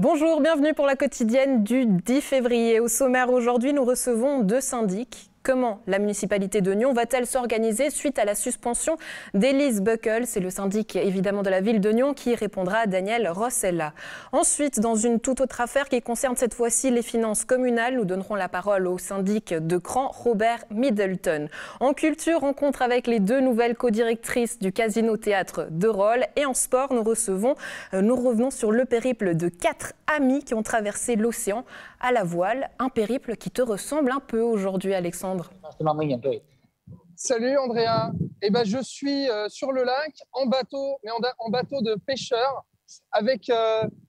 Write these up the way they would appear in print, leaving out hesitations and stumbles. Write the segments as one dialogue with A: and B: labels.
A: Bonjour, bienvenue pour la quotidienne du 10 février. Au sommaire aujourd'hui, nous recevons deux syndics. Comment la municipalité de Nyons va-t-elle s'organiser suite à la suspension d'Élise Buckle? C'est le syndic évidemment de la ville de Nyons qui répondra à Daniel Rossella. Ensuite, dans une toute autre affaire qui concerne cette fois-ci les finances communales, nous donnerons la parole au syndic de Cran, Robert Middleton. En culture, rencontre avec les deux nouvelles co-directrices du Casino Théâtre de Rolle. Et en sport, nous revenons sur le périple de 4 amis qui ont traversé l'océan à la voile. Un périple qui te ressemble un peu aujourd'hui, Alexandre.
B: Salut Andrea. Je suis sur le lac en bateau, mais en bateau de pêcheur avec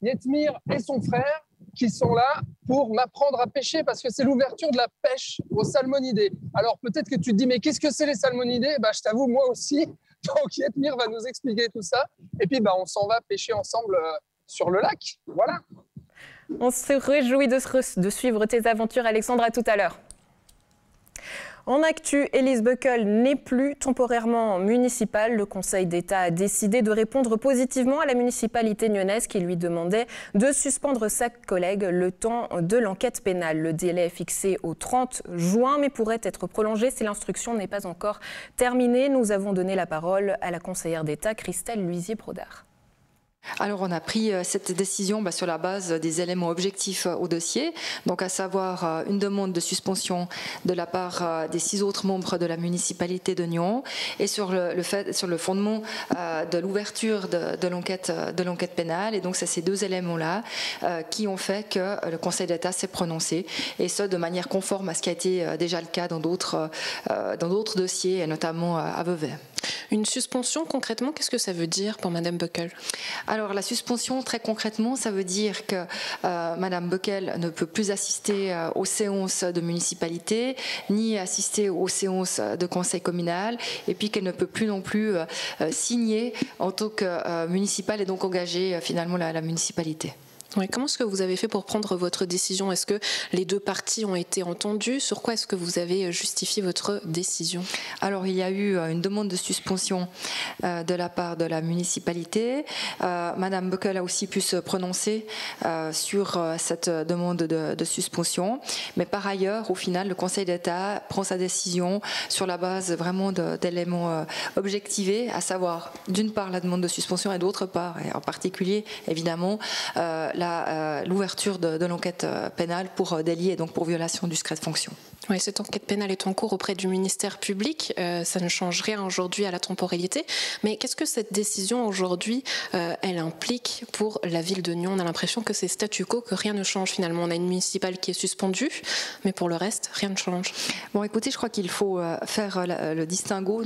B: Yetmir et son frère qui sont là pour m'apprendre à pêcher parce que c'est l'ouverture de la pêche aux salmonidés. Alors peut-être que tu te dis mais qu'est-ce que c'est les salmonidés? Je t'avoue moi aussi. Donc Yetmir va nous expliquer tout ça et puis on s'en va pêcher ensemble sur le lac. Voilà.
A: On se réjouit de suivre tes aventures, Alexandre. À tout à l'heure. En actu, Élise Buckle n'est plus temporairement municipale. Le Conseil d'État a décidé de répondre positivement à la municipalité nyonnaise qui lui demandait de suspendre sa collègue le temps de l'enquête pénale. Le délai est fixé au 30 juin, mais pourrait être prolongé si l'instruction n'est pas encore terminée. Nous avons donné la parole à la conseillère d'État, Christelle Luisier-Brodard.
C: Alors on a pris cette décision sur la base des éléments objectifs au dossier, donc à savoir une demande de suspension de la part des 6 autres membres de la municipalité de Nyons et sur le fondement de l'ouverture de l'enquête pénale. Et donc c'est ces deux éléments-là qui ont fait que le Conseil d'État s'est prononcé, et ce de manière conforme à ce qui a été déjà le cas dans d'autres dossiers, et notamment à Vevey.
D: Une suspension, concrètement, qu'est-ce que ça veut dire pour Madame Buckle?
C: Alors la suspension, très concrètement, ça veut dire que Madame Buckle ne peut plus assister aux séances de municipalité, ni assister aux séances de conseil communal, et puis qu'elle ne peut plus non plus signer en tant que municipale et donc engager finalement la municipalité.
D: Oui, comment est-ce que vous avez fait pour prendre votre décision? Est-ce que les deux parties ont été entendues? Sur quoi est-ce que vous avez justifié votre décision?
C: Alors, il y a eu une demande de suspension de la part de la municipalité. Madame Buckle a aussi pu se prononcer sur cette demande de suspension. Mais par ailleurs, au final, le Conseil d'État prend sa décision sur la base vraiment d'éléments objectivés, à savoir d'une part la demande de suspension et d'autre part, et en particulier évidemment, l'ouverture de l'enquête pénale pour délit et donc pour violation du secret de fonction.
D: Oui, cette enquête pénale est en cours auprès du ministère public. Ça ne change rien aujourd'hui à la temporalité. Mais qu'est-ce que cette décision aujourd'hui, elle implique pour la ville de Nyons? On a l'impression que c'est statu quo, que rien ne change finalement. On a une municipale qui est suspendue, mais pour le reste, rien ne change.
C: Bon, écoutez, je crois qu'il faut faire le distinguo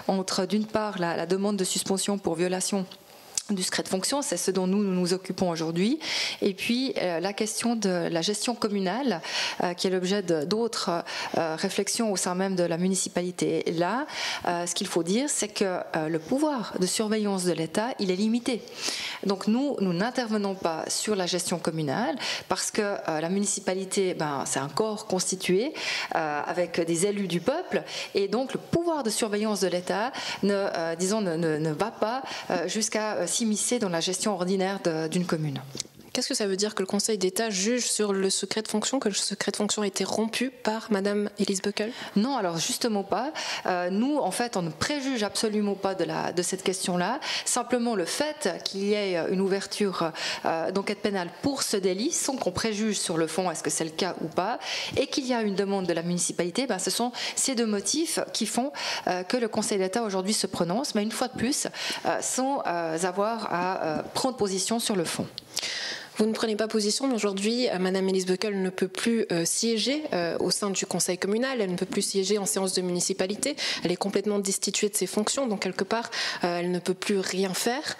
C: entre d'une part la demande de suspension pour violation du secret de fonction, c'est ce dont nous nous occupons aujourd'hui, et puis la question de la gestion communale qui est l'objet d'autres réflexions au sein même de la municipalité. Et là, ce qu'il faut dire, c'est que le pouvoir de surveillance de l'État, il est limité. Donc nous n'intervenons pas sur la gestion communale parce que la municipalité, c'est un corps constitué avec des élus du peuple, et donc le pouvoir de surveillance de l'État ne va pas jusqu'à s'immiscer dans la gestion ordinaire d'une commune.
D: Qu'est-ce que ça veut dire que le Conseil d'État juge sur le secret de fonction, que le secret de fonction a été rompu par Madame Élise Buckle?
C: Non, alors justement pas. Nous, en fait, on ne préjuge absolument pas de cette question-là. Simplement le fait qu'il y ait une ouverture d'enquête pénale pour ce délit, sans qu'on préjuge sur le fond, est-ce que c'est le cas ou pas, et qu'il y a une demande de la municipalité, ce sont ces deux motifs qui font que le Conseil d'État aujourd'hui se prononce, mais une fois de plus, sans avoir à prendre position sur le fond.
D: Vous ne prenez pas position, mais aujourd'hui, Madame Élise Buckle ne peut plus siéger au sein du conseil communal, elle ne peut plus siéger en séance de municipalité, elle est complètement destituée de ses fonctions, donc quelque part, elle ne peut plus rien faire.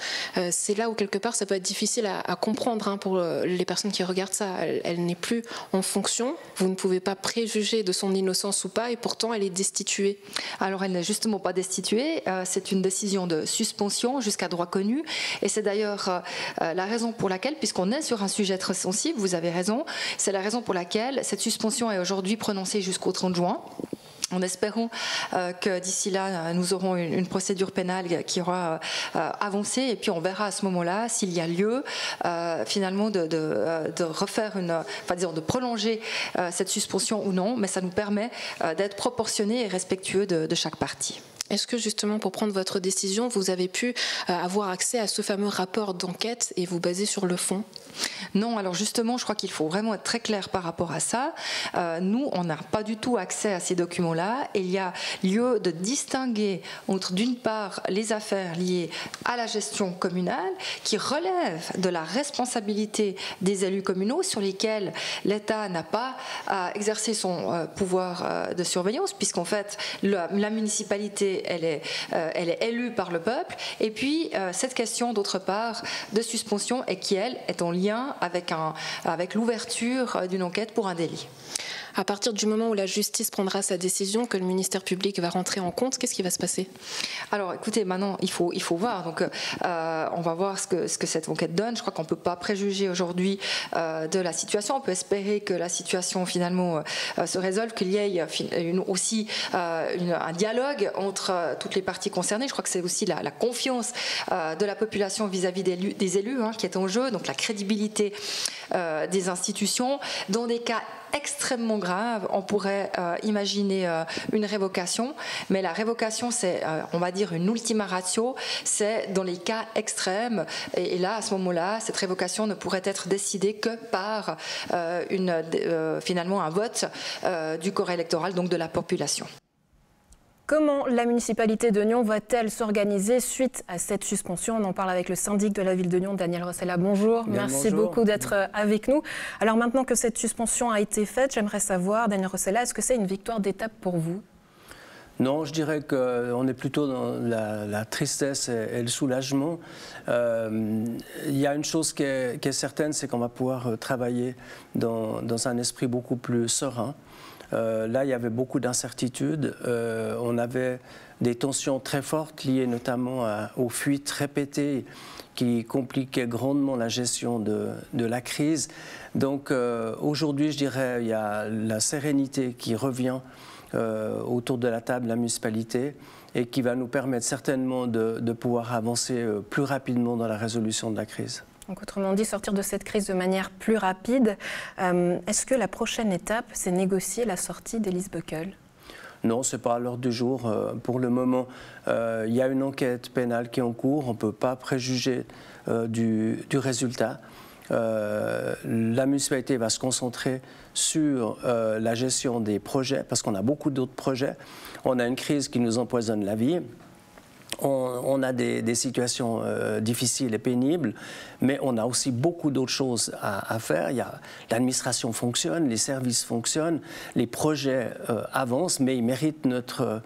D: C'est là où quelque part, ça peut être difficile à comprendre pour les personnes qui regardent ça. Elle n'est plus en fonction, vous ne pouvez pas préjuger de son innocence ou pas, et pourtant, elle est destituée.
C: Alors, elle n'est justement pas destituée, c'est une décision de suspension jusqu'à droit connu, et c'est d'ailleurs la raison pour laquelle, puisqu'on est sur un sujet très sensible, vous avez raison, c'est la raison pour laquelle cette suspension est aujourd'hui prononcée jusqu'au 30 juin. En espérant que d'ici là, nous aurons une procédure pénale qui aura avancé, et puis on verra à ce moment-là s'il y a lieu finalement de refaire disons de prolonger cette suspension ou non, mais ça nous permet d'être proportionnés et respectueux de chaque partie.
D: Est-ce que justement pour prendre votre décision, vous avez pu avoir accès à ce fameux rapport d'enquête et vous baser sur le fond ?
C: Non, alors justement, je crois qu'il faut vraiment être très clair par rapport à ça. Nous, on n'a pas du tout accès à ces documents-là. Et il y a lieu de distinguer entre, d'une part, les affaires liées à la gestion communale, qui relèvent de la responsabilité des élus communaux, sur lesquels l'État n'a pas à exercer son pouvoir de surveillance, puisqu'en fait, la municipalité, elle est élue par le peuple. Et puis, cette question, d'autre part, de suspension, et qui, elle, est en lien avec l'ouverture d'une enquête pour un délit.
D: À partir du moment où la justice prendra sa décision, que le ministère public va rentrer en compte, qu'est-ce qui va se passer?
C: Alors écoutez, maintenant il faut voir. Donc on va voir ce que cette enquête donne. Je crois qu'on ne peut pas préjuger aujourd'hui de la situation. On peut espérer que la situation finalement se résolve, qu'il y ait aussi un dialogue entre toutes les parties concernées. Je crois que c'est aussi la confiance de la population vis-à-vis des élus qui est en jeu, donc la crédibilité des institutions. Dans des cas extrêmement grave, on pourrait imaginer une révocation, mais la révocation, c'est, on va dire, une ultima ratio, c'est dans les cas extrêmes, et là, à ce moment-là, cette révocation ne pourrait être décidée que par finalement un vote du corps électoral, donc de la population.
A: Comment la municipalité de Nyon va-t-elle s'organiser suite à cette suspension? On en parle avec le syndic de la ville de Nyon, Daniel Rossella. Bonjour, merci beaucoup d'être avec nous. Alors maintenant que cette suspension a été faite, j'aimerais savoir, Daniel Rossella, est-ce que c'est une victoire d'étape pour vous?
E: Non, je dirais qu'on est plutôt dans la tristesse et le soulagement. Il y a une chose qui est certaine, c'est qu'on va pouvoir travailler dans un esprit beaucoup plus serein. Là, il y avait beaucoup d'incertitudes. On avait des tensions très fortes liées notamment aux fuites répétées qui compliquaient grandement la gestion de la crise. Donc aujourd'hui, je dirais, il y a la sérénité qui revient autour de la table de la municipalité et qui va nous permettre certainement de pouvoir avancer plus rapidement dans la résolution de la crise.
A: Donc, autrement dit, sortir de cette crise de manière plus rapide. Est-ce que la prochaine étape, c'est négocier la sortie d'Elise Beukel?
E: Non, ce n'est pas à l'ordre du jour. Pour le moment, il y a une enquête pénale qui est en cours. On ne peut pas préjuger du résultat. La municipalité va se concentrer sur la gestion des projets, parce qu'on a beaucoup d'autres projets. On a une crise qui nous empoisonne la vie. On a des situations difficiles et pénibles, mais on a aussi beaucoup d'autres choses à faire. L'administration fonctionne, les services fonctionnent, les projets avancent, mais ils méritent notre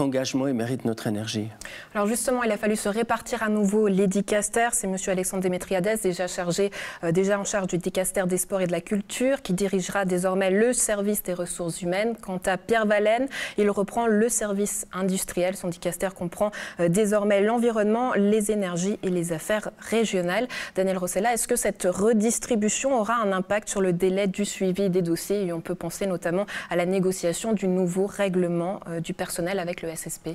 E: engagement, ils méritent notre énergie.
A: Alors justement, il a fallu se répartir à nouveau les dicastères. C'est M. Alexandre Démétriadès, déjà en charge du dicaster des sports et de la culture, qui dirigera désormais le service des ressources humaines. Quant à Pierre Vallène, il reprend le service industriel. Son dicaster comprend désormais l'environnement, les énergies et les affaires régionales. Daniel Rossella, est-ce que cette redistribution aura un impact sur le délai du suivi des dossiers? Et on peut penser notamment à la négociation du nouveau règlement du personnel avec le SSP.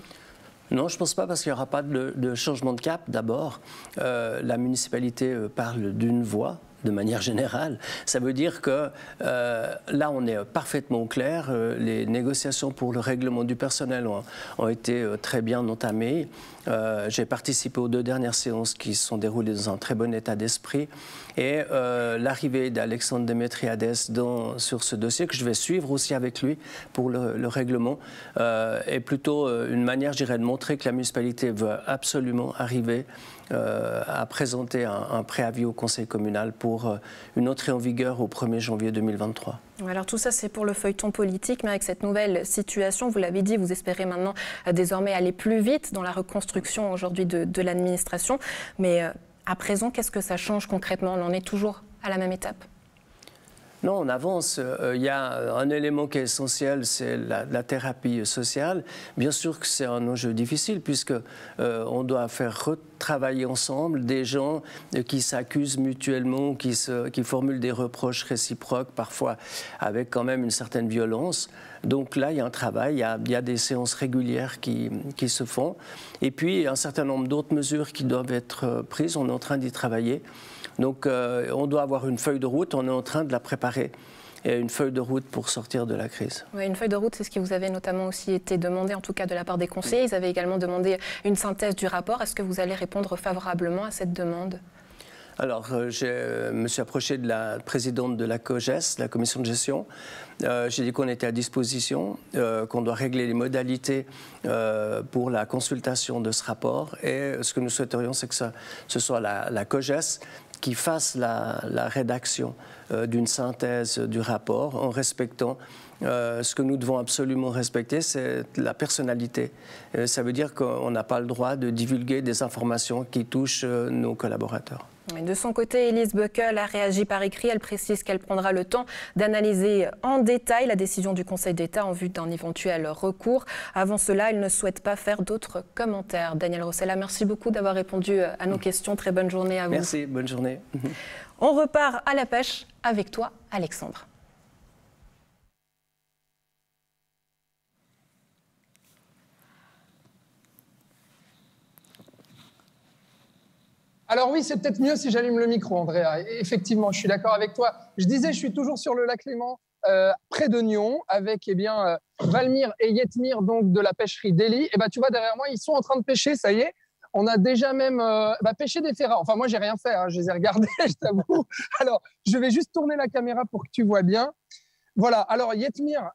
E: Non, je ne pense pas, parce qu'il n'y aura pas de changement de cap d'abord. La municipalité parle d'une voix. De manière générale, ça veut dire que là, on est parfaitement au clair. Les négociations pour le règlement du personnel ont été très bien entamées. J'ai participé aux 2 dernières séances qui se sont déroulées dans un très bon état d'esprit. Et l'arrivée d'Alexandre Démétriadès sur ce dossier, que je vais suivre aussi avec lui pour le règlement, est plutôt une manière, je dirais, de montrer que la municipalité veut absolument arriver à présenter un préavis au conseil communal pour une entrée en vigueur au 1er janvier 2023.
A: Alors tout ça, c'est pour le feuilleton politique, mais avec cette nouvelle situation, vous l'avez dit, vous espérez maintenant désormais aller plus vite dans la reconstruction aujourd'hui de l'administration. Mais à présent, qu'est-ce que ça change concrètement? On en est toujours à la même étape?
E: Non, on avance. Il y a un élément qui est essentiel, c'est la thérapie sociale. Bien sûr que c'est un enjeu difficile puisque on doit faire retravailler ensemble des gens qui s'accusent mutuellement, qui formulent des reproches réciproques, parfois avec quand même une certaine violence. Donc là, il y a un travail, il y a des séances régulières qui se font. Et puis, un certain nombre d'autres mesures qui doivent être prises. On est en train d'y travailler. Donc, on doit avoir une feuille de route, on est en train de la préparer, et une feuille de route pour sortir de la crise.
A: Oui, une feuille de route, c'est ce qui vous avait notamment aussi été demandé, en tout cas de la part des conseillers. Ils avaient également demandé une synthèse du rapport. Est-ce que vous allez répondre favorablement à cette demande ?
E: Alors, je me suis approché de la présidente de la COGES, la commission de gestion. J'ai dit qu'on était à disposition, qu'on doit régler les modalités pour la consultation de ce rapport. Et ce que nous souhaiterions, c'est que ce soit la COGES qui fasse la rédaction d'une synthèse du rapport en respectant ce que nous devons absolument respecter, c'est la personnalité. Ça veut dire qu'on n'a pas le droit de divulguer des informations qui touchent nos collaborateurs.
A: De son côté, Elise Buckel a réagi par écrit. Elle précise qu'elle prendra le temps d'analyser en détail la décision du Conseil d'État en vue d'un éventuel recours. Avant cela, elle ne souhaite pas faire d'autres commentaires. Daniel Rossella, merci beaucoup d'avoir répondu à nos questions. Très bonne journée à vous.
E: Merci, bonne journée.
A: On repart à la pêche avec toi, Alexandre.
B: Alors oui, c'est peut-être mieux si j'allume le micro, Andrea. Effectivement, je suis d'accord avec toi. Je disais, je suis toujours sur le lac Léman, près de Nyon, avec Valmir et Yetmir, donc de la pêcherie Deli. Et tu vois, derrière moi, ils sont en train de pêcher, ça y est. On a déjà même pêché des ferrats. Enfin, moi, j'ai rien fait, hein, je les ai regardés, je t'avoue. Alors, je vais juste tourner la caméra pour que tu vois bien. Voilà, alors Yetmir,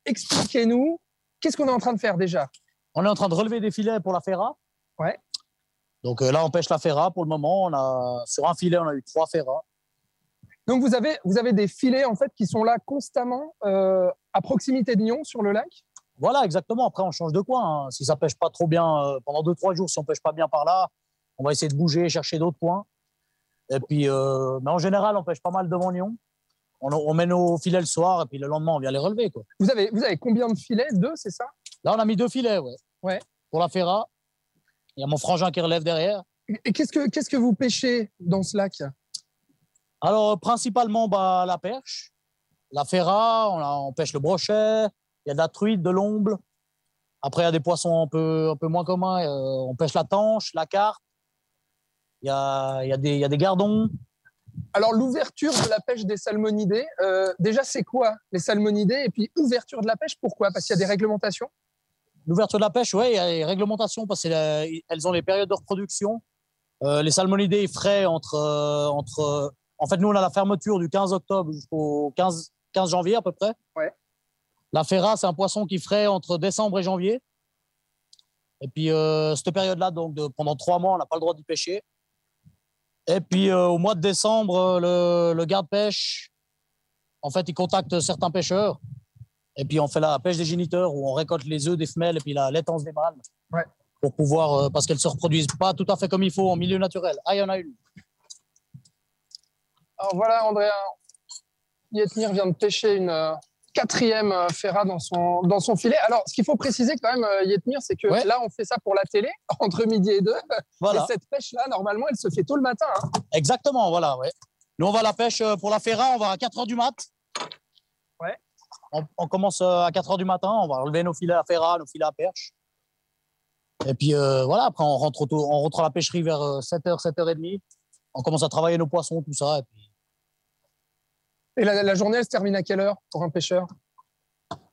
B: expliquez-nous, qu'est-ce qu'on est en train de faire déjà?
F: On est en train de relever des filets pour la ferra.
B: Ouais.
F: Donc là, on pêche la ferra pour le moment. Sur un filet, on a eu 3 ferras.
B: Donc vous avez des filets en fait qui sont là constamment à proximité de Nyon sur le lac.
F: Voilà, exactement. Après, on change de coin. Si ça pêche pas trop bien pendant 2-3 jours, si on pêche pas bien par là, on va essayer de bouger, chercher d'autres coins. Et puis, mais en général, on pêche pas mal devant Nyon. On met nos filets le soir et puis le lendemain, on vient les relever, quoi.
B: Vous avez combien de filets? 2, c'est ça?
F: Là, on a mis 2 filets, ouais. Pour la ferra. Il y a mon frangin qui relève derrière.
B: Et qu'est-ce que vous pêchez dans ce lac?
F: Alors, principalement la perche, la ferra, on pêche le brochet, il y a de la truite, de l'omble. Après, il y a des poissons un peu moins communs. On pêche la tanche, la carpe. Il y a des gardons.
B: Alors, l'ouverture de la pêche des salmonidés, déjà, c'est quoi les salmonidés? Et puis, ouverture de la pêche, pourquoi? Parce qu'il y a des réglementations?
F: L'ouverture de la pêche, oui, il y a des réglementations parce qu'elles ont les périodes de reproduction. Les salmonidés frais entre... En fait, nous, on a la fermeture du 15 octobre jusqu'au 15 janvier à peu près.
B: Ouais.
F: La ferra, c'est un poisson qui frais entre décembre et janvier. Et puis, cette période-là, donc pendant 3 mois, on n'a pas le droit d'y pêcher. Et puis, au mois de décembre, le garde-pêche, en fait, il contacte certains pêcheurs. Et puis, on fait la pêche des géniteurs où on récolte les œufs des femelles et puis la laitance des mâles.
B: Ouais.
F: Pour pouvoir, parce qu'elles ne se reproduisent pas tout à fait comme il faut en milieu naturel. Ah, il y en a une.
B: Alors voilà, Andrea, Yetmir vient de pêcher une 4e ferra dans son filet. Alors, ce qu'il faut préciser quand même, Yetmir, c'est que là, on fait ça pour la télé, entre midi et 2. Voilà. Et cette pêche-là, normalement, elle se fait tôt le matin. Hein.
F: Exactement, voilà, ouais. Nous, on va à la pêche pour la ferra, on va à 4h du mat.
B: Ouais.
F: On commence à 4h du matin, on va relever nos filets à ferra, nos filets à perche. Et puis voilà, après on rentre à la pêcherie vers 7h, 7h30. On commence à travailler nos poissons, tout ça.
B: Et la journée, elle se termine à quelle heure pour un pêcheur?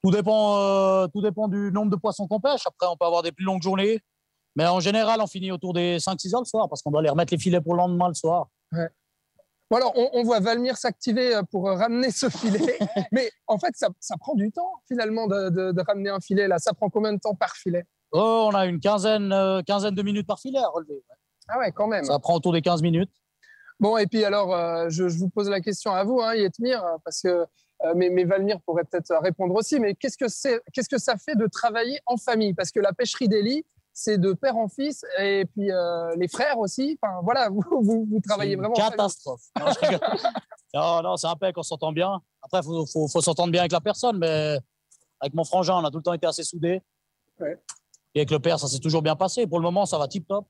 F: Tout dépend du nombre de poissons qu'on pêche. Après, on peut avoir des plus longues journées. Mais en général, on finit autour des 5-6 heures le soir parce qu'on doit aller remettre les filets pour le lendemain le soir.
B: Ouais. Bon alors, on voit Valmir s'activer pour ramener ce filet. Mais en fait, ça prend du temps, finalement, de ramener un filet. Là. Ça prend combien de temps par filet?
F: On a une quinzaine de minutes par filet à relever. Ouais.
B: Ah ouais, quand même.
F: Ça prend autour des 15 minutes.
B: Bon, et puis alors, je vous pose la question à vous, hein, Yetmir, parce que mais Valmir pourrait peut-être répondre aussi. Mais qu'est-ce que ça fait de travailler en famille? Parce que la pêcherie Deli, c'est de père en fils, et puis les frères aussi. Enfin, voilà, vous travaillez vraiment en famille.
F: Catastrophe. Non, non, c'est impec, on s'entend bien. Après, il faut s'entendre bien avec la personne, mais avec mon frangin, on a tout le temps été assez soudés.
B: Ouais.
F: Et avec le père, ça s'est toujours bien passé. Pour le moment, ça va tip-top.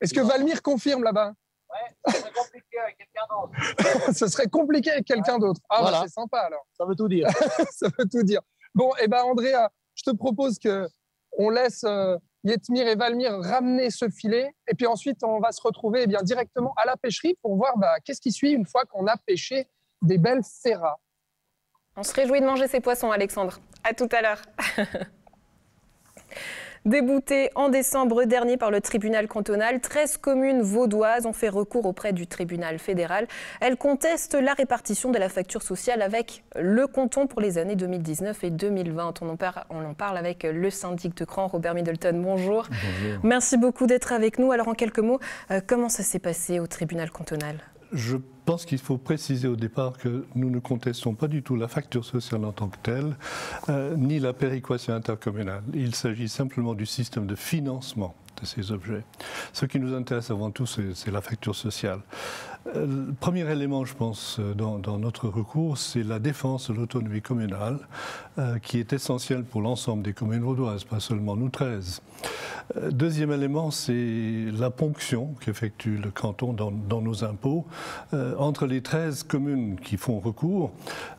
B: Est-ce que Valmir confirme là-bas?
F: Ouais, ce serait compliqué avec quelqu'un d'autre.
B: Ce serait compliqué avec quelqu'un d'autre. Ah,
F: voilà.
B: bah, c'est sympa alors.
F: Ça veut tout dire.
B: Ça veut tout dire. Bon, eh ben Andrea, je te propose qu'on laisse Yetmir et Valmir ramener ce filet. Et puis ensuite, on va se retrouver bien directement à la pêcherie pour voir qu'est-ce qui suit une fois qu'on a pêché des belles ferras.
A: On se réjouit de manger ces poissons, Alexandre. À tout à l'heure. Déboutés en décembre dernier par le tribunal cantonal, 13 communes vaudoises ont fait recours auprès du tribunal fédéral. Elles contestent la répartition de la facture sociale avec le canton pour les années 2019 et 2020. On en parle avec le syndic de Cran, Robert Middleton. Bonjour.
G: Bonjour.
A: Merci beaucoup d'être avec nous. Alors en quelques mots, comment ça s'est passé au tribunal cantonal ?
G: Je pense qu'il faut préciser au départ que nous ne contestons pas du tout la facture sociale en tant que telle, ni la péréquation intercommunale. Il s'agit simplement du système de financement de ces objets. Ce qui nous intéresse avant tout, c'est la facture sociale. Le premier élément, je pense, dans notre recours, c'est la défense de l'autonomie communale, qui est essentielle pour l'ensemble des communes vaudoises, pas seulement nous 13. Deuxième élément, c'est la ponction qu'effectue le canton dans nos impôts. Entre les 13 communes qui font recours,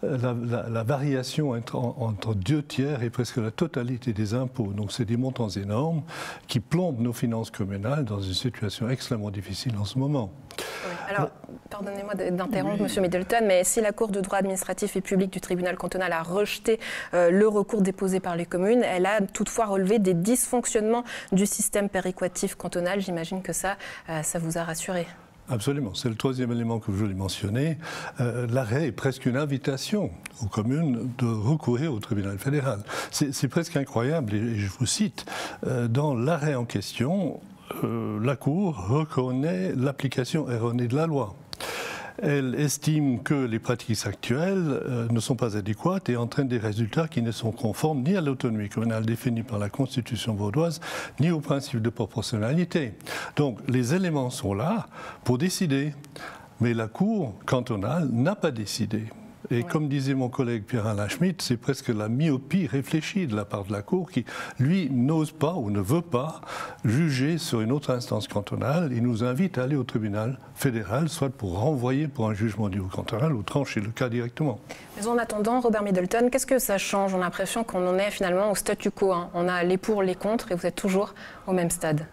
G: la variation entre 2/3 et presque la totalité des impôts. Donc c'est des montants énormes qui plombent nos finances communales dans une situation extrêmement difficile en ce moment.
A: Oui. Alors, pardonnez-moi d'interrompre, Monsieur Middleton, mais si la Cour de droit administratif et public du tribunal cantonal a rejeté le recours déposé par les communes, elle a toutefois relevé des dysfonctionnements du système péréquatif cantonal. J'imagine que ça vous a rassuré.
G: Absolument, c'est le troisième élément que je voulais mentionner. L'arrêt est presque une invitation aux communes de recourir au tribunal fédéral. C'est presque incroyable, et je vous cite, dans l'arrêt en question, la Cour reconnaît l'application erronée de la loi. Elle estime que les pratiques actuelles ne sont pas adéquates et entraînent des résultats qui ne sont conformes ni à l'autonomie communale définie par la Constitution vaudoise, ni au principe de proportionnalité. Donc les éléments sont là pour décider, mais la Cour cantonale n'a pas décidé. Et comme disait mon collègue Pierre-Alain Schmitt, c'est presque la myopie réfléchie de la part de la Cour qui, lui, n'ose pas ou ne veut pas juger sur une autre instance cantonale. Il nous invite à aller au tribunal fédéral, soit pour renvoyer pour un jugement du haut cantonal ou trancher le cas directement.
A: Mais en attendant, Robert Middleton, qu'est-ce que ça change? On a l'impression qu'on en est finalement au statu quo. On a les pour, les contre, et vous êtes toujours au même stade.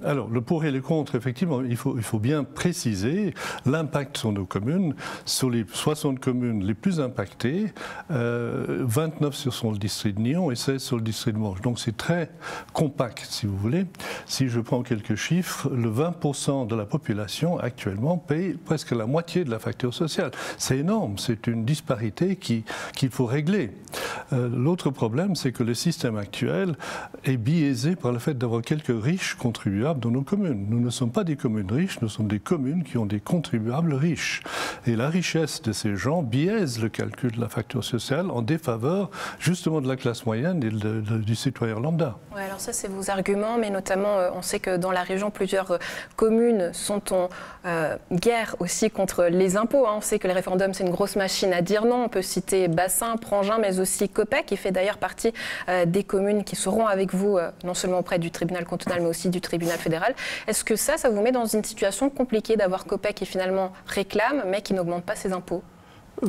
G: Alors, le pour et le contre, effectivement, il faut bien préciser l'impact sur nos communes. Sur les 60 communes les plus impactées, 29 sur le district de Nyon et 16 sur le district de Morges. Donc c'est très compact, si vous voulez. Si je prends quelques chiffres, le 20% de la population actuellement paye presque la moitié de la facture sociale. C'est énorme, c'est une disparité qu'il faut régler. L'autre problème, c'est que le système actuel est biaisé par le fait d'avoir quelques riches contribuables dans nos communes. Nous ne sommes pas des communes riches, nous sommes des communes qui ont des contribuables riches. Et la richesse de ces gens biaise le calcul de la facture sociale en défaveur justement de la classe moyenne et du citoyen lambda.
A: Oui, alors ça c'est vos arguments, mais notamment on sait que dans la région plusieurs communes sont en guerre aussi contre les impôts. On sait que le référendum c'est une grosse machine à dire non. On peut citer Bassin, Prangin, mais aussi Copec, qui fait d'ailleurs partie des communes qui seront avec vous non seulement auprès du tribunal cantonal, mais aussi du tribunal fédéral. Est-ce que ça vous met dans une situation compliquée d'avoir Copec qui finalement réclame, mais qui n'augmente pas ses impôts?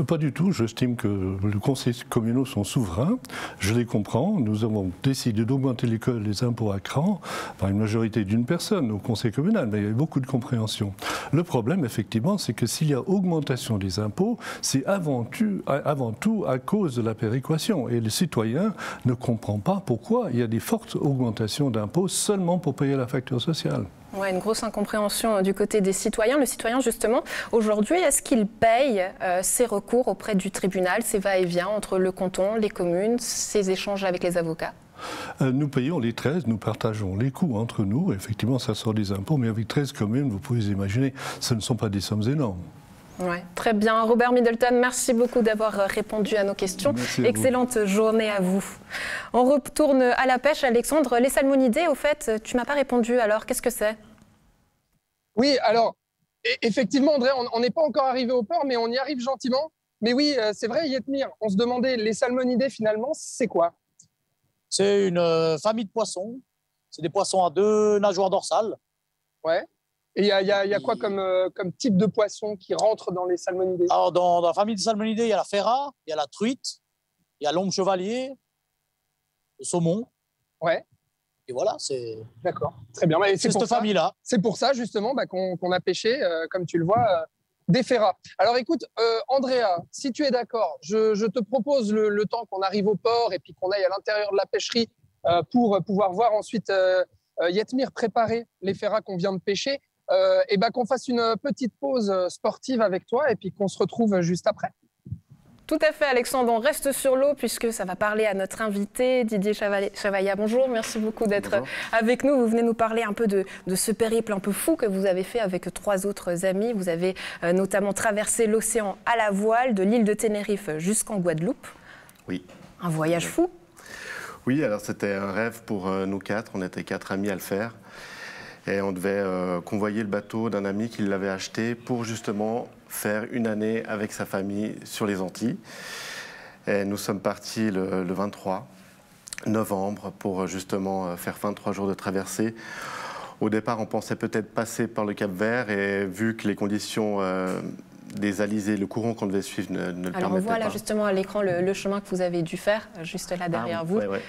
G: Pas du tout. J'estime que les conseils communaux sont souverains. Je les comprends. Nous avons décidé d'augmenter les impôts à Cran par une majorité d'une personne au conseil communal, mais il y a eu beaucoup de compréhension. Le problème, effectivement, c'est que s'il y a augmentation des impôts, c'est avant tout à cause de la péréquation. Et le citoyen ne comprend pas pourquoi il y a des fortes augmentations d'impôts seulement pour payer la facture sociale.
A: Ouais, une grosse incompréhension du côté des citoyens. Le citoyen, justement, aujourd'hui, est-ce qu'il paye ses recours auprès du tribunal, ses va-et-vient entre le canton, les communes, ses échanges avec les avocats?
G: Nous payons les 13, nous partageons les coûts entre nous. Effectivement, ça sort des impôts, mais avec 13 communes, vous pouvez imaginer, ce ne sont pas des sommes énormes.
A: Ouais, très bien. Robert Middleton, merci beaucoup d'avoir répondu à nos questions. Excellente journée à vous. On retourne à la pêche. Alexandre, les salmonidés, au fait, tu ne m'as pas répondu. Alors, qu'est-ce que c'est?
B: Oui, alors, Et effectivement, André, on n'est pas encore arrivé au port, mais on y arrive gentiment. Mais oui, c'est vrai, Yetmir, on se demandait, les salmonidés, finalement, c'est quoi?
F: C'est une famille de poissons. C'est des poissons à 2 nageoires dorsales.
B: Ouais. Et il y a quoi comme type de poisson qui rentre dans les salmonidés?
F: Alors, dans la famille des salmonidés, il y a la ferra, il y a la truite, il y a l'ombre chevalier, le saumon.
B: Ouais.
F: Et voilà, c'est...
B: D'accord, très bien.
F: C'est cette famille-là.
B: C'est pour ça, justement, qu'on a pêché, comme tu le vois, des ferras. Alors, écoute, Andrea, si tu es d'accord, je te propose le temps qu'on arrive au port et puis qu'on aille à l'intérieur de la pêcherie pour pouvoir voir ensuite Yetmir préparer les ferras qu'on vient de pêcher. Et qu'on fasse une petite pause sportive avec toi et puis qu'on se retrouve juste après.
A: Tout à fait, Alexandre. On reste sur l'eau puisque ça va parler à notre invité, Didier Chavaya. Bonjour, merci beaucoup d'être avec nous. Vous venez nous parler un peu de ce périple un peu fou que vous avez fait avec 3 autres amis. Vous avez notamment traversé l'océan à la voile de l'île de Tenerife jusqu'en Guadeloupe.
H: Oui.
A: Un voyage fou.
H: Oui, alors c'était un rêve pour nous 4. On était 4 amis à le faire. Et on devait convoyer le bateau d'un ami qui l'avait acheté pour justement faire une année avec sa famille sur les Antilles. Et nous sommes partis le 23 novembre pour justement faire 23 jours de traversée. Au départ, on pensait peut-être passer par le Cap-Vert et vu que les conditions des alizés, le courant qu'on devait suivre ne le permettait pas.
A: Alors on voit là justement à l'écran le chemin que vous avez dû faire, juste là derrière vous.
H: Ouais.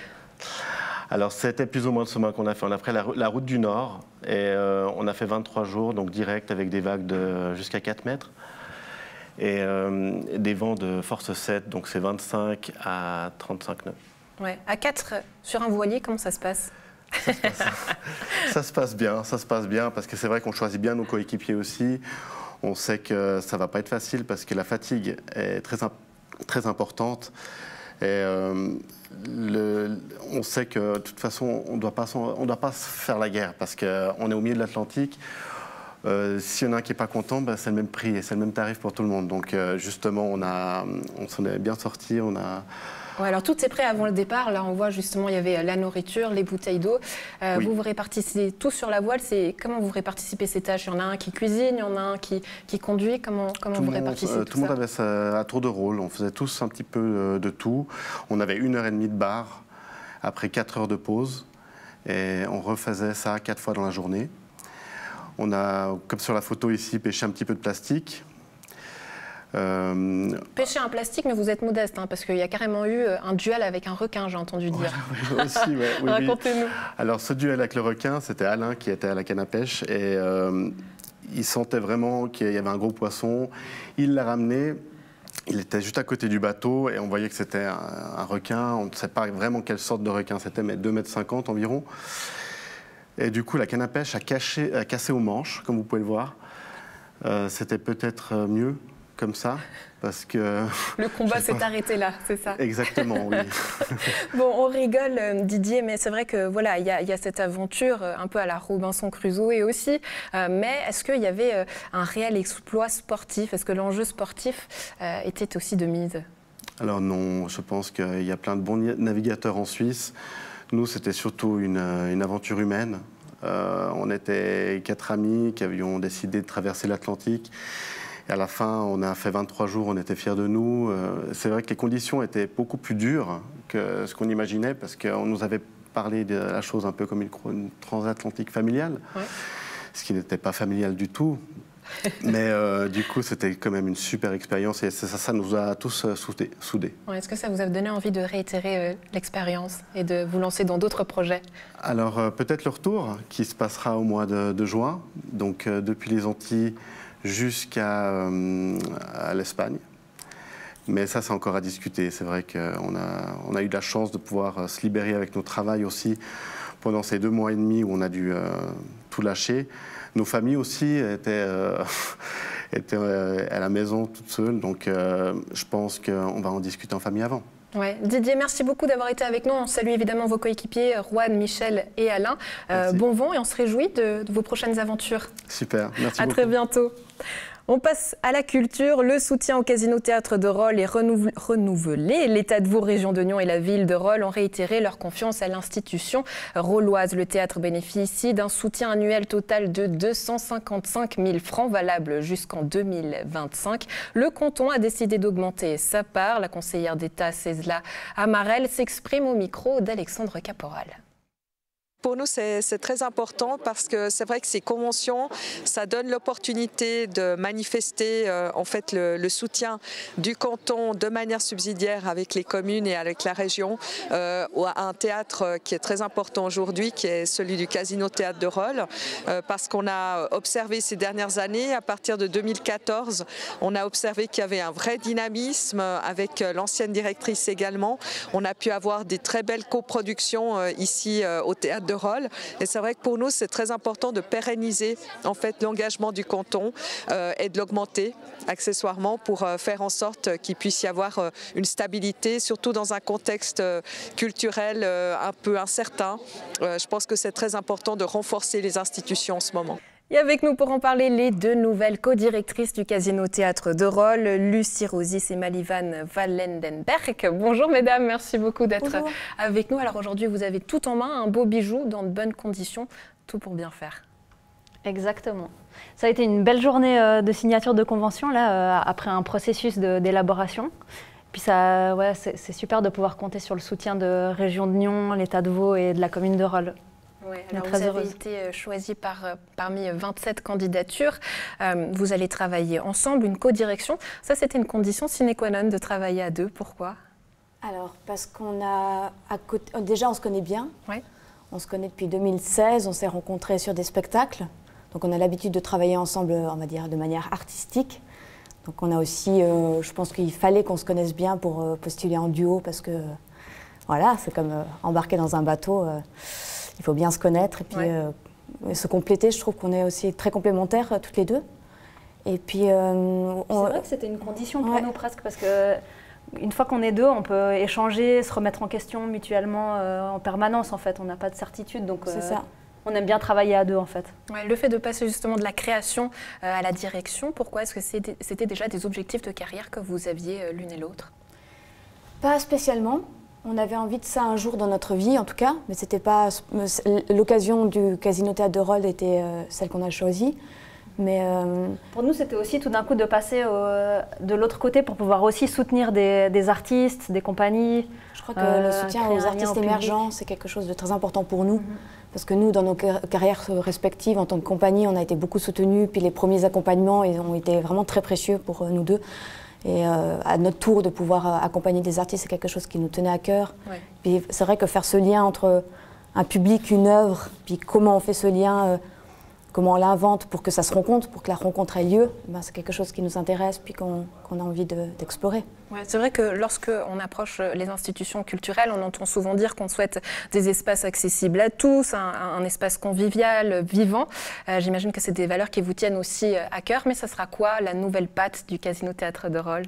H: Alors, c'était plus ou moins le chemin qu'on a fait. On a pris la route du Nord et on a fait 23 jours, donc direct avec des vagues de jusqu'à 4 mètres et des vents de force 7, donc c'est 25 à 35 nœuds.
A: Ouais. À 4 sur un voilier, comment ça se passe?
H: Ça se passe bien parce que c'est vrai qu'on choisit bien nos coéquipiers aussi. On sait que ça ne va pas être facile parce que la fatigue est très importante. Et on sait que de toute façon, on ne doit pas se faire la guerre parce qu'on est au milieu de l'Atlantique. S'il y en a un qui n'est pas content, c'est le même prix et c'est le même tarif pour tout le monde. Donc justement, on s'en est bien sorti.
A: Ouais, alors tout est prêt avant le départ. Là, on voit justement, il y avait la nourriture, les bouteilles d'eau.
H: Oui.
A: Vous répartissez tout sur la voile. Comment vous répartissez ces tâches? Il y en a un qui cuisine, il y en a un qui conduit. Comment vous répartissez tout ça?
H: Tout le monde avait à tour de rôle. On faisait tous un petit peu de tout. On avait 1h30 de bar après 4 heures de pause. Et on refaisait ça 4 fois dans la journée. On a, comme sur la photo ici, pêché un petit peu de plastique.
A: Pêcher un plastique, mais vous êtes modeste, parce qu'il y a carrément eu un duel avec un requin, j'ai entendu dire.
H: Oui, aussi, ouais, oui,
A: racontez-nous.
H: Alors, ce duel avec le requin, c'était Alain qui était à la canne à pêche et il sentait vraiment qu'il y avait un gros poisson. Il l'a ramené. Il était juste à côté du bateau et on voyait que c'était un requin. On ne sait pas vraiment quelle sorte de requin c'était, mais 2,50 m environ. Et du coup, la canne à pêche a cassé aux manches, comme vous pouvez le voir. C'était peut-être mieux comme ça, parce que...
A: Le combat s'est arrêté là, c'est ça?
H: Exactement, oui.
A: Bon, on rigole, Didier, mais c'est vrai que voilà, il y a cette aventure un peu à la Robinson Crusoe et aussi, mais est-ce qu'il y avait un réel exploit sportif? Est-ce que l'enjeu sportif était aussi de mise?
H: Alors non, je pense qu'il y a plein de bons navigateurs en Suisse. Nous, c'était surtout une aventure humaine. On était 4 amis qui avions décidé de traverser l'Atlantique. Et à la fin, on a fait 23 jours, on était fiers de nous. C'est vrai que les conditions étaient beaucoup plus dures que ce qu'on imaginait, parce qu'on nous avait parlé de la chose un peu comme une transatlantique familiale, ouais. Ce qui n'était pas familial du tout. Mais du coup, c'était quand même une super expérience et ça nous a tous soudés.
A: Ouais, est-ce que ça vous a donné envie de réitérer l'expérience et de vous lancer dans d'autres projets?
H: Alors, peut-être le retour qui se passera au mois de juin, donc depuis les Antilles jusqu'à l'Espagne. Mais ça, c'est encore à discuter. C'est vrai qu'on a eu de la chance de pouvoir se libérer avec nos travails aussi pendant ces 2 mois et demi où on a dû tout lâcher. Nos familles aussi étaient à la maison toutes seules, donc je pense qu'on va en discuter en famille avant.
A: Ouais. Didier, merci beaucoup d'avoir été avec nous. On salue évidemment vos coéquipiers, Juan, Michel et Alain. Bon vent et on se réjouit de vos prochaines aventures.
H: Super, merci beaucoup.
A: À très bientôt. On passe à la culture. Le soutien au Casino Théâtre de Rolle est renouvelé. L'État de Vaud, région de Nyon et la ville de Rolle ont réitéré leur confiance à l'institution rolloise. Le théâtre bénéficie d'un soutien annuel total de 255 000 francs valables jusqu'en 2025. Le canton a décidé d'augmenter sa part. La conseillère d'État Cézla Amarel s'exprime au micro d'Alexandre Caporal.
I: Pour nous, c'est très important parce que c'est vrai que ces conventions, ça donne l'opportunité de manifester en fait le soutien du canton de manière subsidiaire avec les communes et avec la région à un théâtre qui est très important aujourd'hui, qui est celui du Casino Théâtre de Rolle, parce qu'on a observé ces dernières années, à partir de 2014, on a observé qu'il y avait un vrai dynamisme avec l'ancienne directrice également. On a pu avoir des très belles coproductions ici au Théâtre de Rolle. Et c'est vrai que pour nous, c'est très important de pérenniser en fait l'engagement du canton et de l'augmenter accessoirement pour faire en sorte qu'il puisse y avoir une stabilité, surtout dans un contexte culturel un peu incertain. Je pense que c'est très important de renforcer les institutions en ce moment.
A: Et avec nous pour en parler, les deux nouvelles co-directrices du Casino Théâtre de Rolle, Lucie Rosis et Malivan Wallendenberg. Bonjour mesdames, merci beaucoup d'être avec nous. Alors aujourd'hui, vous avez tout en main, un beau bijou dans de bonnes conditions, tout pour bien faire.
J: Exactement. Ça a été une belle journée de signature de convention, là, après un processus d'élaboration. Puis ça, ouais, c'est super de pouvoir compter sur le soutien de Région de Nyon, l'État de Vaud et de la commune de Rolle.
A: Ouais, alors vous avez été choisi parmi 27 candidatures. Vous allez travailler ensemble, une co-direction. Ça, c'était une condition sine qua non de travailler à deux. Pourquoi?
K: Alors, parce qu'on a... Déjà, on se connaît bien.
A: Ouais.
K: On se connaît depuis 2016. On s'est rencontrés sur des spectacles. Donc, on a l'habitude de travailler ensemble, on va dire, de manière artistique. Donc, on a aussi... je pense qu'il fallait qu'on se connaisse bien pour postuler en duo parce que, voilà, c'est comme embarquer dans un bateau. Il faut bien se connaître et puis se compléter. Je trouve qu'on est aussi très complémentaires toutes les deux. Et puis,
J: c'est vrai que c'était une condition pour nous presque parce que une fois qu'on est deux, on peut échanger, se remettre en question mutuellement en permanence. En fait, on n'a pas de certitude, donc
K: c'est ça.
J: On aime bien travailler à deux en fait.
A: Ouais, le fait de passer justement de la création à la direction, pourquoi est-ce que c'était déjà des objectifs de carrière que vous aviez l'une et l'autre?
K: Pas spécialement. On avait envie de ça un jour dans notre vie, en tout cas, mais c'était pas l'occasion du Casino Théâtre de Rolle était celle qu'on a choisie. Mais
J: pour nous, c'était aussi tout d'un coup de passer de l'autre côté pour pouvoir aussi soutenir des artistes, des compagnies.
K: Je crois que le soutien aux artistes émergents, c'est quelque chose de très important pour nous. Parce que nous, dans nos carrières respectives, en tant que compagnie, on a été beaucoup soutenus. Puis les premiers accompagnements ont été vraiment très précieux pour nous deux. Et à notre tour, de pouvoir accompagner des artistes, c'est quelque chose qui nous tenait à cœur. Ouais. Puis c'est vrai que faire ce lien entre un public, une œuvre, puis comment on fait ce lien, comment on l'invente pour que ça se rencontre, pour que la rencontre ait lieu, ben c'est quelque chose qui nous intéresse, puis qu'on a envie d'explorer.
A: Ouais, c'est vrai que lorsqu'on approche les institutions culturelles, on entend souvent dire qu'on souhaite des espaces accessibles à tous, un espace convivial, vivant. J'imagine que c'est des valeurs qui vous tiennent aussi à cœur, mais ça sera quoi la nouvelle patte du Casino Théâtre de Rolle?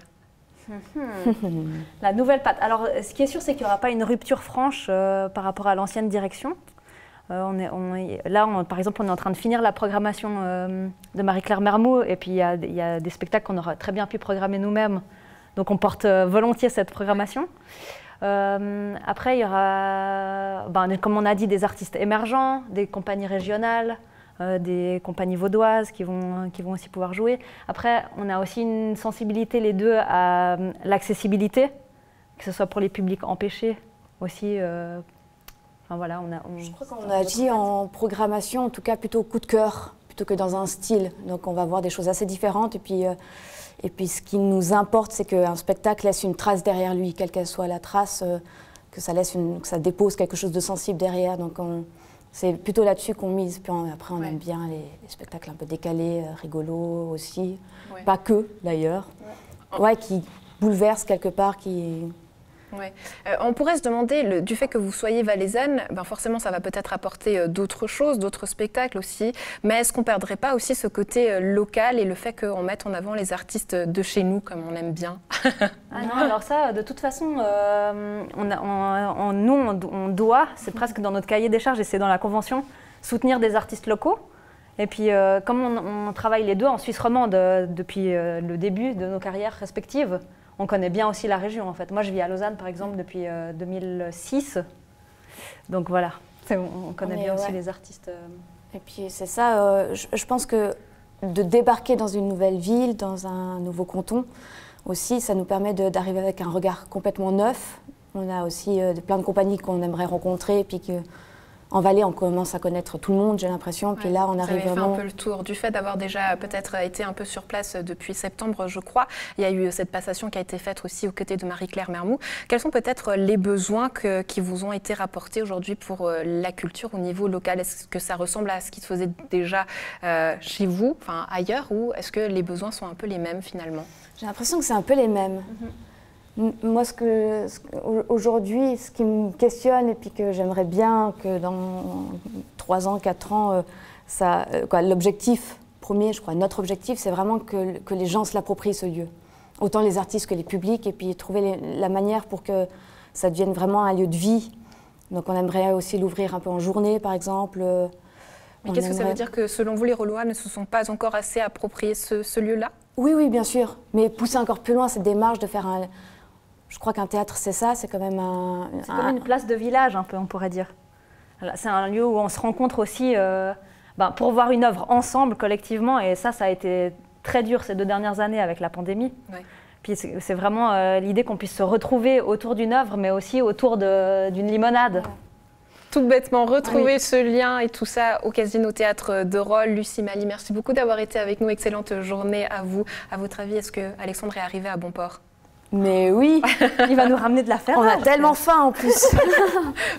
J: La nouvelle patte. Alors, ce qui est sûr, c'est qu'il n'y aura pas une rupture franche par rapport à l'ancienne direction. Par exemple, on est en train de finir la programmation de Marie-Claire Mermoz, et puis il y a des spectacles qu'on aurait très bien pu programmer nous-mêmes. Donc on porte volontiers cette programmation. Après, il y aura, comme on a dit, des artistes émergents, des compagnies régionales, des compagnies vaudoises qui vont aussi pouvoir jouer. Après, on a aussi une sensibilité, les deux, à l'accessibilité, que ce soit pour les publics empêchés aussi. Enfin, voilà,
K: je crois qu'on agit en programmation, en tout cas plutôt au coup de cœur, plutôt que dans un style. Donc on va voir des choses assez différentes. Et puis ce qui nous importe, c'est qu'un spectacle laisse une trace derrière lui, quelle qu'elle soit la trace, que ça dépose quelque chose de sensible derrière. Donc c'est plutôt là-dessus qu'on mise. Puis après, on aime bien les spectacles un peu décalés, rigolos aussi. Ouais. Pas que, d'ailleurs. Ouais, qui bouleversent quelque part,
A: Ouais. On pourrait se demander, du fait que vous soyez valaisanne, forcément ça va peut-être apporter d'autres choses, d'autres spectacles aussi, mais est-ce qu'on ne perdrait pas aussi ce côté local et le fait qu'on mette en avant les artistes de chez nous, comme on aime bien?
J: Ah non, alors ça, de toute façon, on doit, c'est presque dans notre cahier des charges et c'est dans la convention, soutenir des artistes locaux. Et puis, comme on travaille les deux en Suisse romande depuis le début de nos carrières respectives, on connaît bien aussi la région, en fait. Moi, je vis à Lausanne, par exemple, depuis 2006. Donc voilà, on connaît bien aussi les artistes.
K: Et puis, c'est ça, je pense que de débarquer dans une nouvelle ville, dans un nouveau canton, aussi, ça nous permet d'arriver avec un regard complètement neuf. On a aussi plein de compagnies qu'on aimerait rencontrer, puis qu'en Valais, on commence à connaître tout le monde, j'ai l'impression. Puis là, on arrive vraiment...
A: fait un peu le tour du fait d'avoir déjà peut-être été un peu sur place depuis septembre, je crois. Il y a eu cette passation qui a été faite aussi aux côtés de Marie-Claire Mermoux. Quels sont peut-être les besoins qui vous ont été rapportés aujourd'hui pour la culture au niveau local? Est-ce que ça ressemble à ce qui se faisait déjà chez vous, enfin ailleurs, ou est-ce que les besoins sont un peu les mêmes finalement?
K: J'ai l'impression que c'est un peu les mêmes. Moi, aujourd'hui, ce qui me questionne et puis que j'aimerais bien que dans 3 ans, 4 ans, l'objectif premier, je crois, notre objectif, c'est vraiment que les gens se l'approprient ce lieu. Autant les artistes que les publics, et puis trouver la manière pour que ça devienne vraiment un lieu de vie. Donc on aimerait aussi l'ouvrir un peu en journée, par exemple.
A: Mais qu'est-ce que ça veut dire que selon vous, les Rolois ne se sont pas encore assez appropriés ce lieu-là?
K: Oui, bien sûr. Mais pousser encore plus loin cette démarche de faire un... Je crois qu'un théâtre, c'est ça, c'est quand même
J: C'est comme une place de village, un peu, on pourrait dire. C'est un lieu où on se rencontre aussi pour voir une œuvre ensemble, collectivement, et ça a été très dur ces 2 dernières années avec la pandémie. Ouais. Puis c'est vraiment l'idée qu'on puisse se retrouver autour d'une œuvre, mais aussi autour d'une limonade. Ouais.
A: Tout bêtement, retrouver ce lien et tout ça au Casino Théâtre de Rolle. Lucie Mali, merci beaucoup d'avoir été avec nous. Excellente journée à vous. À votre avis, est-ce que Alexandre est arrivé à bon port?
K: Mais oui,
J: il va nous ramener de la ferme.
K: On a tellement faim en plus.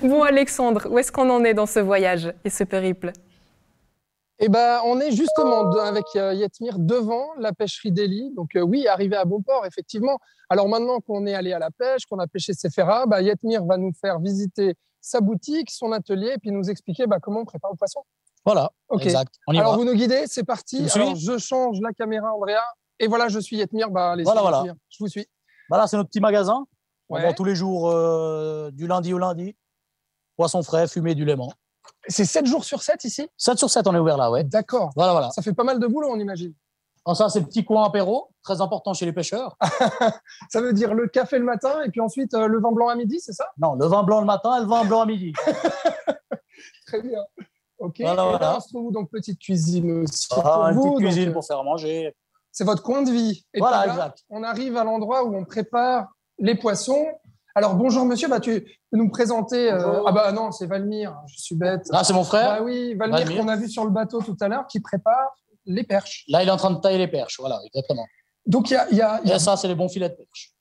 A: Bon Alexandre, où est-ce qu'on en est dans ce voyage et ce périple?
B: Eh ben, on est justement avec Yetmir devant la pêcherie d'Eli. Donc oui, arrivé à bon port, effectivement. Alors maintenant qu'on est allé à la pêche, qu'on a pêché ses ferras, Yetmir va nous faire visiter sa boutique, son atelier, et puis nous expliquer comment on prépare le poisson.
F: Voilà, exact. On y va.
B: Alors vous nous guidez, c'est parti. Alors je change la caméra, Andrea. Et voilà, je suis Yetmir. Allez,
F: voilà.
B: Je vous suis.
F: Voilà, c'est notre petit magasin. On vend tous les jours du lundi au lundi. Poisson frais, fumé du Léman.
B: C'est 7 jours sur 7 ici?
F: 7 sur 7, on est ouvert là, ouais.
B: D'accord.
F: Voilà.
B: Ça fait pas mal de boulot, on imagine.
F: Alors ça, c'est le petit coin apéro, très important chez les pêcheurs.
B: Ça veut dire le café le matin et puis ensuite le vin blanc à midi, c'est ça?
F: Non, le vin blanc le matin et le vin blanc à midi.
B: Très bien. Ok.
F: Voilà.
B: Là, on se trouve donc petite cuisine aussi.
F: Une petite cuisine pour faire manger.
B: C'est votre coin de vie. Et
F: voilà,
B: puis là,
F: exact.
B: On arrive à l'endroit où on prépare les poissons. Alors, bonjour monsieur, tu peux nous présenter... non, c'est Valmir, je suis bête.
F: Ah, c'est mon frère.
B: Oui, Valmir qu'on a vu sur le bateau tout à l'heure, qui prépare les perches.
F: Là, il est en train de tailler les perches, voilà, exactement.
B: Donc,
F: Et ça, c'est les bons filets de perche.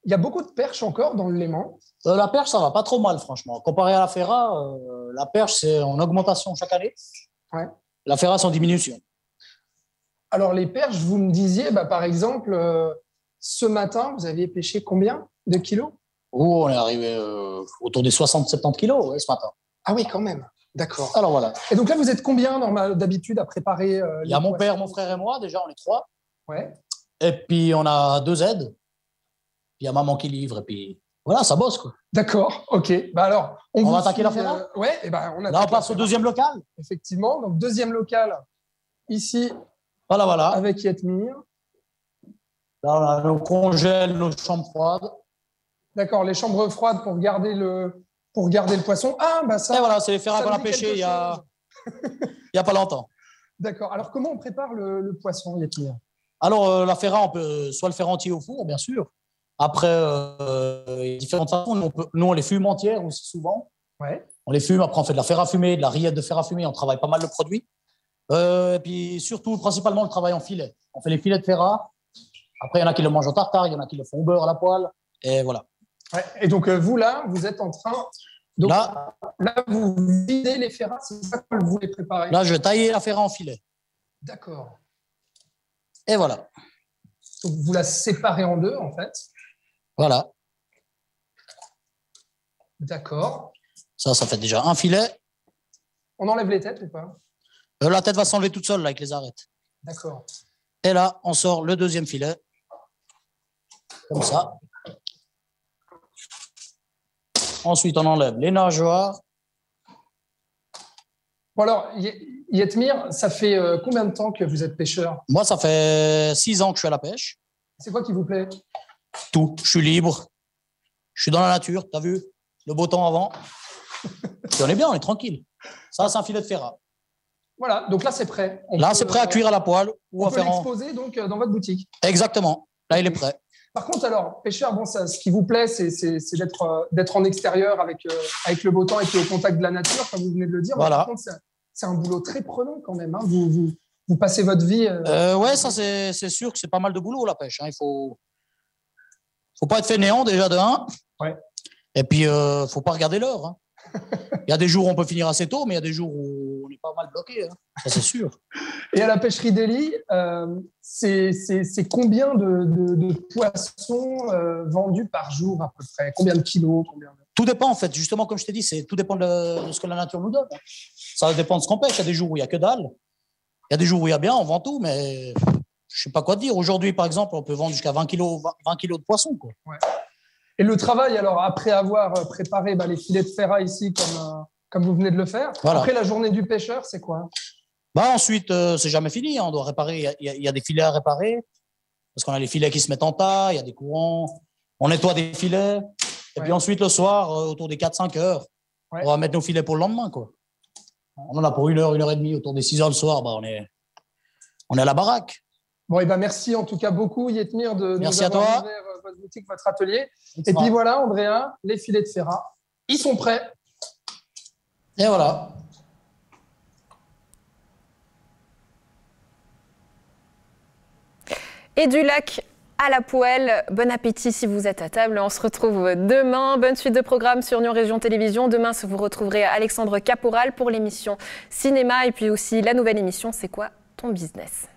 B: Il y a beaucoup de perches encore dans le Léman.
F: La perche, ça va pas trop mal, franchement. Comparé à la ferra, la perche, c'est en augmentation chaque année.
B: Ouais.
F: La ferra, c'est en diminution.
B: Alors, les perches, vous me disiez, par exemple, ce matin, vous aviez pêché combien de kilos?
F: On est arrivé autour des 60-70 kilos ce matin.
B: Ah oui, quand même. D'accord.
F: Alors voilà.
B: Et donc là, vous êtes combien d'habitude à préparer
F: Il y a mon père, mon frère et moi, déjà, on est 3.
B: Ouais.
F: Et puis, on a 2 aides. Puis, il y a maman qui livre. Et puis, voilà, ça bosse, quoi.
B: D'accord, ok. Alors, on va
F: attaquer la ferra
B: ouais,
F: là, on passe au deuxième local.
B: Effectivement. Donc, deuxième local, ici,
F: voilà.
B: avec Yetmir.
F: Là, on congèle nos chambres froides.
B: D'accord, les chambres froides pour garder le poisson. Ça.
F: Et voilà, c'est les ferras qu'on a pêchés il y a pas longtemps.
B: D'accord. Alors, comment on prépare le poisson, Yetmir?
F: Alors, la ferra, on peut soit le faire entier au four, bien sûr. Après, il y a différentes façons. Nous, on les fume entières aussi souvent.
B: Ouais.
F: On les fume, après on fait de la ferra fumée, de la rillette de ferra fumée, on travaille pas mal le produit. Et puis surtout, principalement, le travail en filet. On fait les filets de ferra. Après, il y en a qui le mangent au tartare, il y en a qui le font au beurre à la poêle. Et voilà.
B: Ouais. Et donc, vous, là, vous êtes en train... Donc, là, vous videz les ferras, c'est ça que vous les préparez?
F: Là, je vais tailler la ferra en filet.
B: D'accord.
F: Et voilà.
B: Donc, vous la séparez en deux, en fait.
F: Voilà.
B: D'accord.
F: Ça fait déjà un filet.
B: On enlève les têtes ou pas?
F: La tête va s'enlever toute seule là, avec les arêtes.
B: D'accord.
F: Et là, on sort le deuxième filet. Comme ça. Ensuite, on enlève les nageoires.
B: Bon alors, Yetmir, ça fait combien de temps que vous êtes pêcheur?
F: Moi, ça fait 6 ans que je suis à la pêche.
B: C'est quoi qui vous plaît?
F: Tout. Je suis libre. Je suis dans la nature, t'as vu? Le beau temps avant. Et on est bien, on est tranquille. Ça, c'est un filet de ferrat.
B: Voilà, donc là, c'est prêt.
F: C'est prêt à cuire à la poêle ou
B: on
F: à
B: peut
F: faire
B: l'exposer donc dans votre boutique.
F: Exactement. Là, il est prêt.
B: Par contre, alors, pêcheur, bon, ça, ce qui vous plaît, c'est d'être en extérieur avec le beau temps et puis au contact de la nature, comme vous venez de le dire.
F: Voilà.
B: Par contre, c'est un boulot très prenant quand même. Hein. Vous passez votre vie.
F: Ouais, ça, c'est sûr que c'est pas mal de boulot, la pêche. Hein. Il faut pas être fainéant, déjà, de 1.
B: Ouais.
F: Et puis, faut pas regarder l'heure. Hein. Il y a des jours où on peut finir assez tôt, mais il y a des jours où on est pas mal bloqué. Hein. Ça, c'est sûr.
B: Et à la pêcherie d'Ely, c'est combien de poissons vendus par jour à peu près? Combien de kilos?
F: Tout dépend, en fait. Justement, comme je t'ai dit, tout dépend de ce que la nature nous donne. Ça dépend de ce qu'on pêche. Il y a des jours où il n'y a que dalle. Il y a des jours où il y a bien, on vend tout, mais je ne sais pas quoi te dire. Aujourd'hui, par exemple, on peut vendre jusqu'à 20 kilos de poissons. Quoi.
B: Ouais. Et le travail, alors, après avoir préparé les filets de ferraille ici, comme vous venez de le faire, voilà. Après la journée du pêcheur, c'est quoi?
F: Ensuite, c'est jamais fini. Hein. On doit réparer. Il y a des filets à réparer, parce qu'on a les filets qui se mettent en tas, il y a des courants. On nettoie des filets. Et puis ensuite, le soir, autour des 4-5 heures, on va mettre nos filets pour le lendemain. Quoi. On en a pour 1 heure, 1 heure et demie. Autour des 6 heures le soir, on est à la baraque.
B: Bon, et merci en tout cas beaucoup, Yetmir, de nous
F: avoir
B: ouvert votre boutique, votre atelier. Et puis voilà, Andrea, les filets de ferrat, ils sont prêts.
F: Et voilà.
A: Et du lac à la poêle, bon appétit si vous êtes à table. On se retrouve demain. Bonne suite de programmes sur Nyon Région Télévision. Demain, vous retrouverez Alexandre Caporal pour l'émission Cinéma et puis aussi la nouvelle émission C'est quoi ton business ?